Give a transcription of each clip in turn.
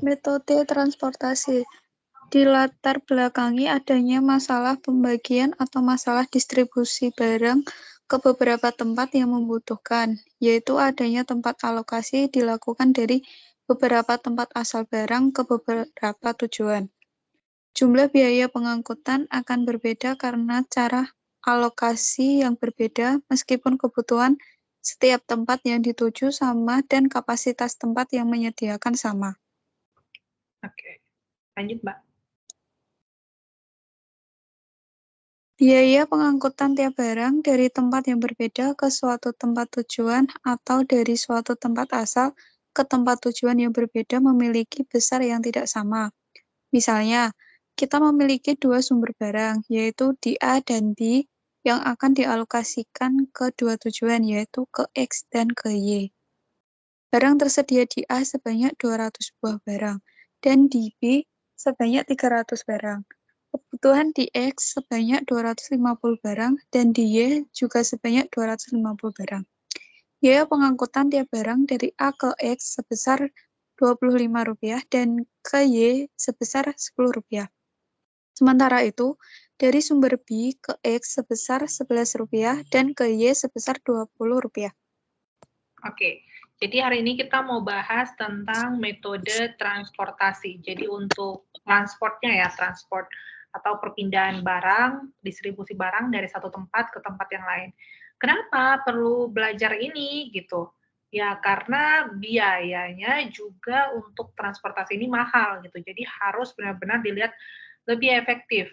Metode transportasi dilatar belakangi adanya masalah pembagian atau masalah distribusi barang ke beberapa tempat yang membutuhkan, yaitu adanya tempat alokasi dilakukan dari beberapa tempat asal barang ke beberapa tujuan. Jumlah biaya pengangkutan akan berbeda karena cara alokasi yang berbeda meskipun kebutuhan setiap tempat yang dituju sama dan kapasitas tempat yang menyediakan sama. Oke, lanjut Mbak. Biaya pengangkutan tiap barang dari tempat yang berbeda ke suatu tempat tujuan atau dari suatu tempat asal ke tempat tujuan yang berbeda memiliki besar yang tidak sama. Misalnya, kita memiliki dua sumber barang, yaitu di A dan B, yang akan dialokasikan ke dua tujuan, yaitu ke X dan ke Y. Barang tersedia di A sebanyak 200 buah barang, dan di B sebanyak 300 barang. Kebutuhan di X sebanyak 250 barang, dan di Y juga sebanyak 250 barang. Biaya pengangkutan tiap barang dari A ke X sebesar Rp25 dan ke Y sebesar Rp10. Sementara itu, dari sumber B ke X sebesar Rp11 dan ke Y sebesar Rp20. Oke, jadi hari ini kita mau bahas tentang metode transportasi. Jadi untuk transportnya ya, transport atau perpindahan barang, distribusi barang dari satu tempat ke tempat yang lain. Kenapa perlu belajar ini gitu? Ya karena biayanya juga untuk transportasi ini mahal gitu. Jadi harus benar-benar dilihat lebih efektif.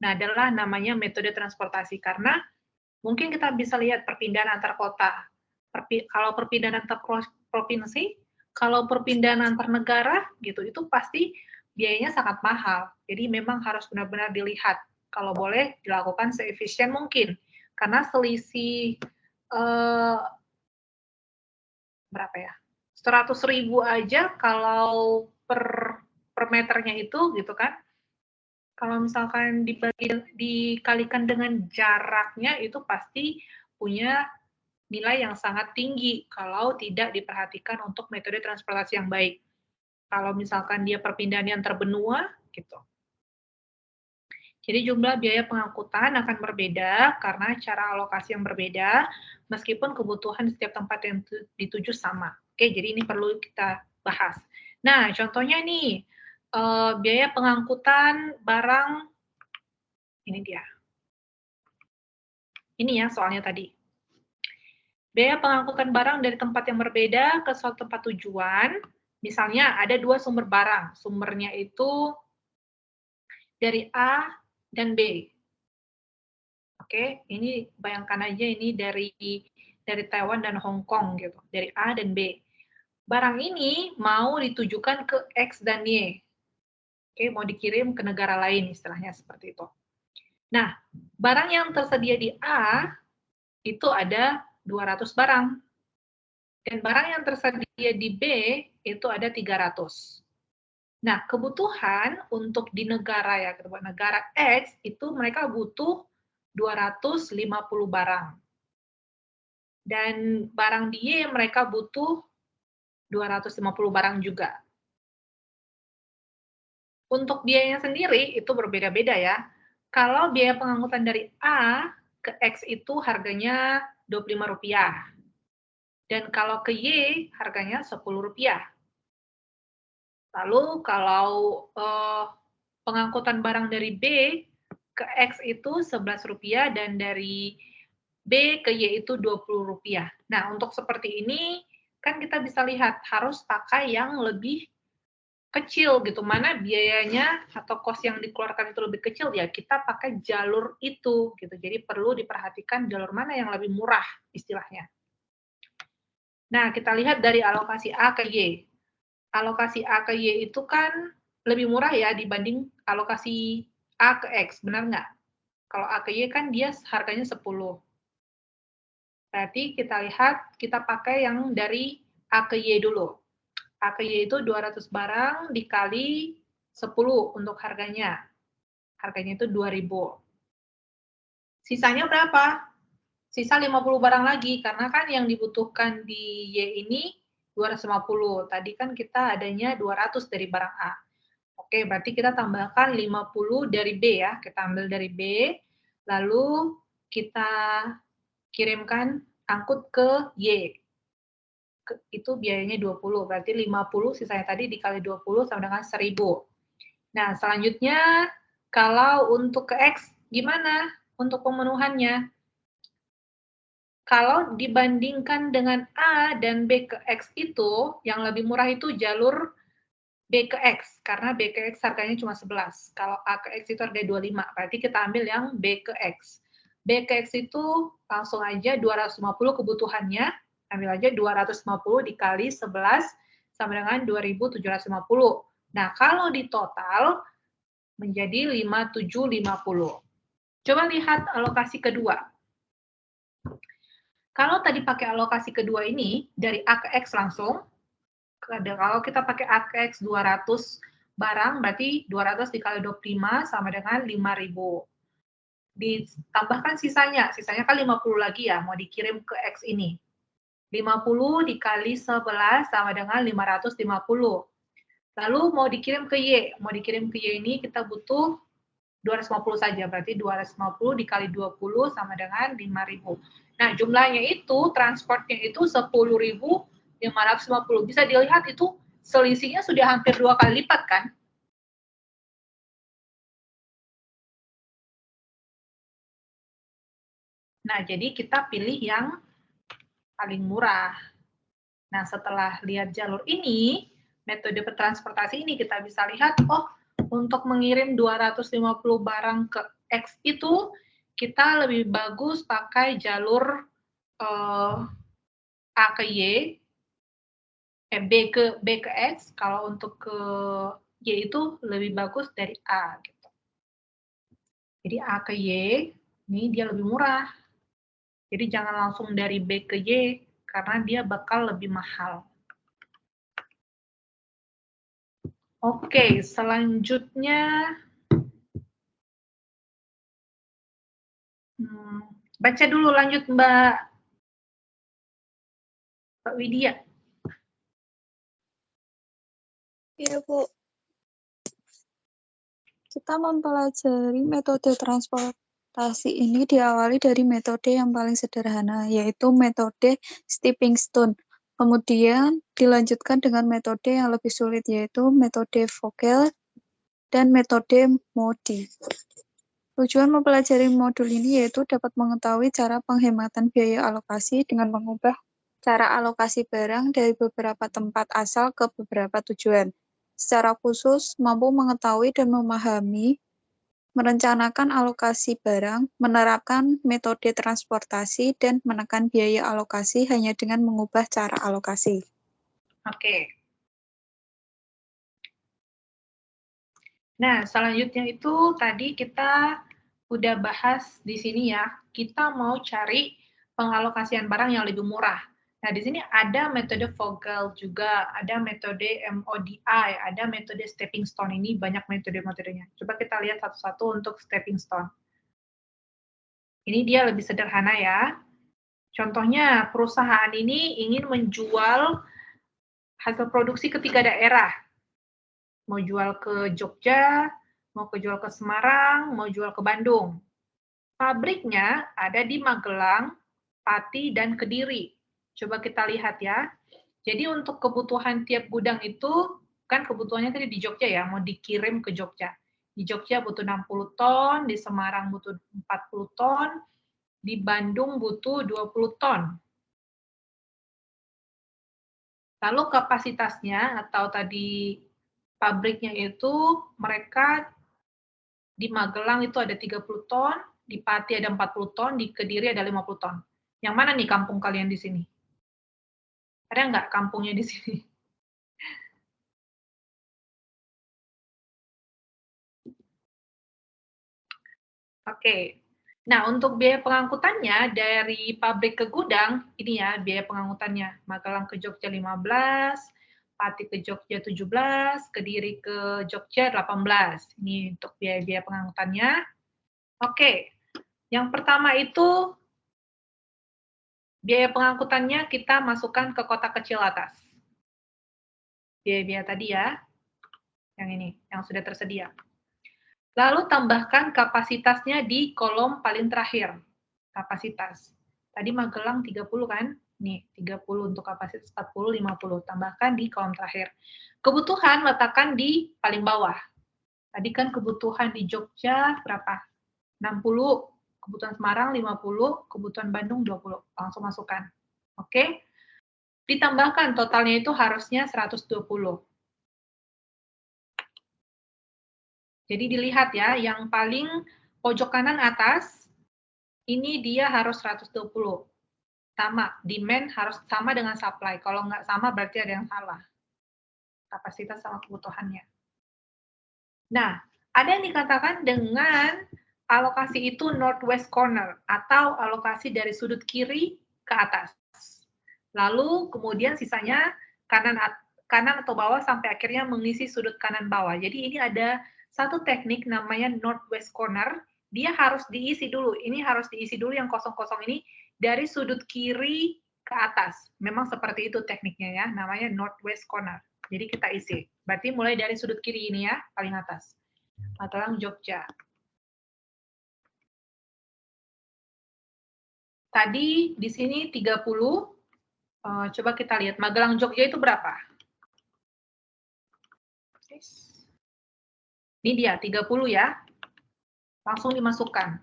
Nah, adalah namanya metode transportasi karena mungkin kita bisa lihat perpindahan antar kota. Kalau perpindahan antar provinsi, kalau perpindahan antar negara gitu, itu pasti biayanya sangat mahal. Jadi memang harus benar-benar dilihat. Kalau boleh dilakukan seefisien mungkin. Karena selisih berapa ya? 100.000 aja kalau per meternya itu gitu kan. Kalau misalkan dikalikan dengan jaraknya itu pasti punya nilai yang sangat tinggi kalau tidak diperhatikan untuk metode transportasi yang baik. Kalau misalkan dia perpindahan yang terbenua, gitu. Jadi jumlah biaya pengangkutan akan berbeda karena cara alokasi yang berbeda, meskipun kebutuhan di setiap tempat yang dituju sama. Oke, jadi ini perlu kita bahas. Nah, contohnya nih, biaya pengangkutan barang, ini dia. Ini ya soalnya tadi. Biaya pengangkutan barang dari tempat yang berbeda ke suatu tempat tujuan, misalnya ada dua sumber barang, sumbernya itu dari A dan B. Oke, ini bayangkan aja ini dari Taiwan dan Hong Kong gitu, dari A dan B. Barang ini mau ditujukan ke X dan Y. Oke, mau dikirim ke negara lain istilahnya seperti itu. Nah, barang yang tersedia di A itu ada 200 barang. Dan barang yang tersedia di B itu ada 300. Nah, kebutuhan untuk di negara ya, negara X itu mereka butuh 250 barang. Dan barang di Y mereka butuh 250 barang juga. Untuk biayanya sendiri itu berbeda-beda ya. Kalau biaya pengangkutan dari A ke X itu harganya Rp25. Dan kalau ke Y harganya Rp10. Lalu kalau pengangkutan barang dari B ke X itu Rp11 dan dari B ke Y itu Rp20. Nah, untuk seperti ini kan kita bisa lihat harus pakai yang lebih kecil gitu. Mana biayanya atau kos yang dikeluarkan itu lebih kecil ya kita pakai jalur itu gitu. Jadi perlu diperhatikan jalur mana yang lebih murah istilahnya. Nah, kita lihat dari alokasi A ke Y. Alokasi A ke Y itu kan lebih murah ya dibanding alokasi A ke X, benar nggak? Kalau A ke Y kan dia harganya 10. Berarti kita lihat, kita pakai yang dari A ke Y dulu. A ke Y itu 200 barang dikali 10 untuk harganya. Harganya itu 2.000. Sisanya berapa? Sisa 50 barang lagi, karena kan yang dibutuhkan di Y ini 250. Tadi kan kita adanya 200 dari barang A. Oke, berarti kita tambahkan 50 dari B ya. Kita ambil dari B, lalu kita kirimkan angkut ke Y. Itu biayanya 20, berarti 50 sisanya tadi dikali 20 sama dengan 1000. Nah, selanjutnya kalau untuk ke X gimana untuk pemenuhannya? Kalau dibandingkan dengan A dan B ke X itu, yang lebih murah itu jalur B ke X, karena B ke X harganya cuma 11. Kalau A ke X itu harganya 25, berarti kita ambil yang B ke X. B ke X itu langsung aja 250 kebutuhannya, ambil aja 250 dikali 11 sama dengan 2.750. Nah, kalau di total menjadi 5.750. Coba lihat alokasi kedua. Kalau tadi pakai alokasi kedua ini, dari A ke X langsung, kalau kita pakai A ke X 200 barang, berarti 200 dikali 25 sama dengan 5.000. Ditambahkan sisanya kan 50 lagi ya, mau dikirim ke X ini. 50 dikali 11 sama dengan 550. Lalu mau dikirim ke Y ini kita butuh 250 saja, berarti 250 dikali 20 sama dengan 5.000. Nah, jumlahnya itu, transportnya itu 10.550. Bisa dilihat itu selisihnya sudah hampir 2 kali lipat kan? Nah, jadi kita pilih yang paling murah. Nah, setelah lihat jalur ini, metode transportasi ini kita bisa lihat, oh, untuk mengirim 250 barang ke X itu, kita lebih bagus pakai jalur A ke Y, B ke X, kalau untuk ke Y itu lebih bagus dari A. Gitu. Jadi A ke Y, ini dia lebih murah. Jadi jangan langsung dari B ke Y, karena dia bakal lebih mahal. Oke, selanjutnya baca dulu lanjut Mbak Widya. Iya, Bu. Kita mempelajari metode transportasi ini diawali dari metode yang paling sederhana, yaitu metode stepping stone. Kemudian dilanjutkan dengan metode yang lebih sulit, yaitu metode Vogel dan metode Modi. Tujuan mempelajari modul ini yaitu dapat mengetahui cara penghematan biaya alokasi dengan mengubah cara alokasi barang dari beberapa tempat asal ke beberapa tujuan. Secara khusus, mampu mengetahui dan memahami, merencanakan alokasi barang, menerapkan metode transportasi, dan menekan biaya alokasi hanya dengan mengubah cara alokasi. Oke. Nah, selanjutnya itu tadi kita udah bahas di sini ya, kita mau cari pengalokasian barang yang lebih murah. Nah, di sini ada metode Vogel juga, ada metode MODI, ada metode stepping stone. Ini banyak metode-metodenya. Coba kita lihat satu-satu untuk stepping stone. Ini dia lebih sederhana ya. Contohnya, perusahaan ini ingin menjual hasil produksi ke 3 daerah. Mau jual ke Jogja, mau jual ke Semarang, mau jual ke Bandung. Pabriknya ada di Magelang, Pati, dan Kediri. Coba kita lihat ya. Jadi untuk kebutuhan tiap gudang itu, kan kebutuhannya tadi di Jogja ya, mau dikirim ke Jogja. Di Jogja butuh 60 ton, di Semarang butuh 40 ton, di Bandung butuh 20 ton. Lalu kapasitasnya atau tadi pabriknya itu mereka di Magelang itu ada 30 ton, di Pati ada 40 ton, di Kediri ada 50 ton. Yang mana nih kampung kalian di sini? Ada nggak kampungnya di sini? Oke. Nah, untuk biaya pengangkutannya dari pabrik ke gudang, ini ya biaya pengangkutannya. Magelang ke Jogja 15, Pati ke Jogja 17, Kediri ke Jogja 18. Ini untuk biaya-biaya pengangkutannya. Oke. Yang pertama itu biaya pengangkutannya kita masukkan ke kotak kecil atas. biaya-biaya tadi ya, yang ini, yang sudah tersedia. Lalu tambahkan kapasitasnya di kolom paling terakhir, kapasitas. Tadi Magelang 30 kan? Nih, 30 untuk kapasitas 40, 50. Tambahkan di kolom terakhir. Kebutuhan letakkan di paling bawah. Tadi kan kebutuhan di Jogja berapa? 60, kebutuhan Semarang 50, kebutuhan Bandung 20. Langsung masukkan. Oke? Ditambahkan totalnya itu harusnya 120. Jadi dilihat ya, yang paling pojok kanan atas, ini dia harus 120. Sama, demand harus sama dengan supply. Kalau nggak sama berarti ada yang salah. Kapasitas sama kebutuhannya. Nah, ada yang dikatakan dengan alokasi itu northwest corner atau alokasi dari sudut kiri ke atas. Lalu kemudian sisanya kanan atau bawah sampai akhirnya mengisi sudut kanan bawah. Jadi ini ada satu teknik namanya northwest corner. Dia harus diisi dulu. Ini harus diisi dulu yang kosong-kosong ini dari sudut kiri ke atas. Memang seperti itu tekniknya ya, namanya northwest corner. Jadi kita isi. Berarti mulai dari sudut kiri ini ya, paling atas. Magelang, Jogja. Tadi di sini 30. Coba kita lihat, Magelang, Jogja itu berapa? Ini dia, 30 ya. Langsung dimasukkan.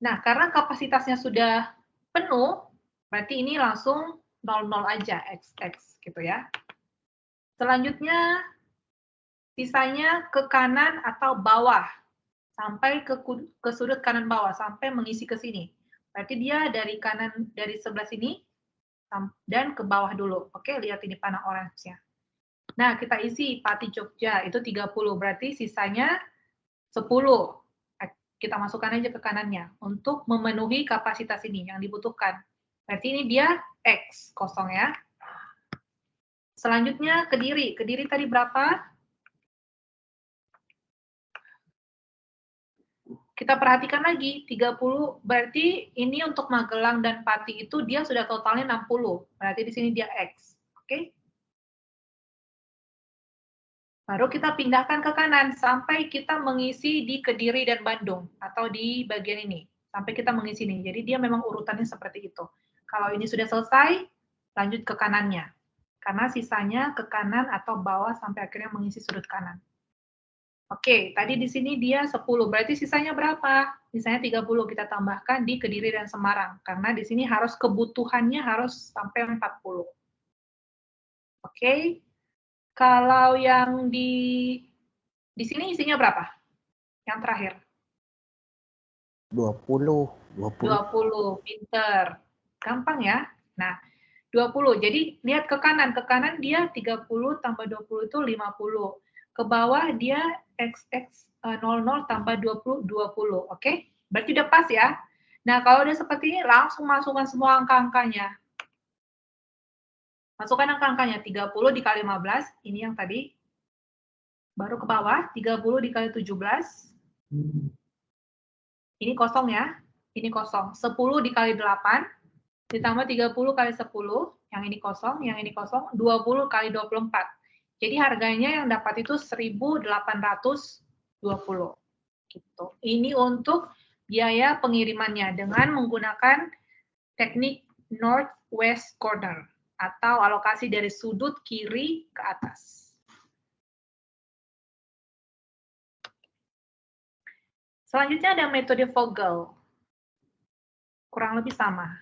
Nah, karena kapasitasnya sudah penuh, berarti ini langsung 00 aja, XX gitu ya. Selanjutnya, sisanya ke kanan atau bawah, sampai ke sudut kanan bawah, sampai mengisi ke sini. Berarti dia dari kanan, dari sebelah sini, dan ke bawah dulu. Oke, lihat ini panah orange-nya. Nah, kita isi Pati Jogja, itu 30, berarti sisanya 10. Kita masukkan aja ke kanannya untuk memenuhi kapasitas ini yang dibutuhkan. Berarti ini dia X, kosong ya. Selanjutnya Kediri. Kediri tadi berapa? Kita perhatikan lagi, 30, berarti ini untuk Magelang dan Pati itu dia sudah totalnya 60. Berarti di sini dia X. Oke? Baru kita pindahkan ke kanan sampai kita mengisi di Kediri dan Bandung atau di bagian ini. Sampai kita mengisi ini. Jadi dia memang urutannya seperti itu. Kalau ini sudah selesai, lanjut ke kanannya. Karena sisanya ke kanan atau bawah sampai akhirnya mengisi sudut kanan. Oke, tadi di sini dia 10. Berarti sisanya berapa? Sisanya 30 kita tambahkan di Kediri dan Semarang. Karena di sini harus kebutuhannya harus sampai 40. Oke. Kalau yang di sini isinya berapa? Yang terakhir. 20. 20. Pinter. Gampang ya. Nah, 20. Jadi lihat ke kanan. Ke kanan dia 30 tambah 20 itu 50. Ke bawah dia XX 00 tambah 20, 20. Oke? Berarti udah pas ya. Nah, kalau udah seperti ini, langsung masukkan semua angka-angkanya. Masukkan angka-angkanya. 30 dikali 15. Ini yang tadi. Baru ke bawah, 30 dikali 17. Ini kosong ya. Ini kosong. 10 dikali 8. Ditambah 30 kali 10. Yang ini kosong, yang ini kosong. 20 kali 24. Jadi harganya yang dapat itu 1.820. Gitu. Ini untuk biaya pengirimannya dengan menggunakan teknik northwest corner atau alokasi dari sudut kiri ke atas. Selanjutnya ada metode Vogel. Kurang lebih sama.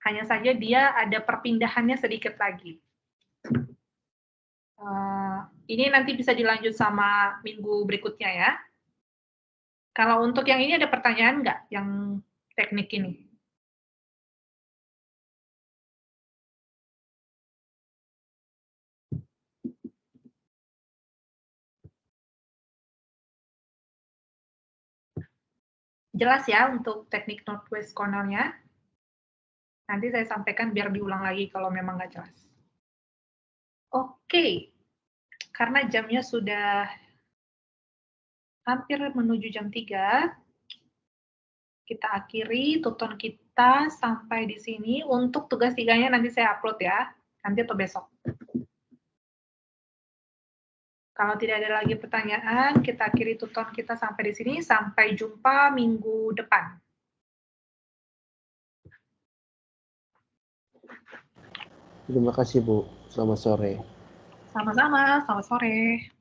Hanya saja dia ada perpindahannya sedikit lagi. Ini nanti bisa dilanjut sama minggu berikutnya ya. Kalau untuk yang ini ada pertanyaan nggak, yang teknik ini? Jelas ya untuk teknik northwest corner-nya? Nanti saya sampaikan biar diulang lagi kalau memang nggak jelas. Oke, karena jamnya sudah hampir menuju jam 3, kita akhiri tuton kita sampai di sini. Untuk tugas 3-nya nanti saya upload ya. nanti atau besok. Kalau tidak ada lagi pertanyaan, kita akhiri tutorial kita sampai di sini. Sampai jumpa minggu depan. Terima kasih, Bu. Selamat sore. Sama-sama, selamat sore.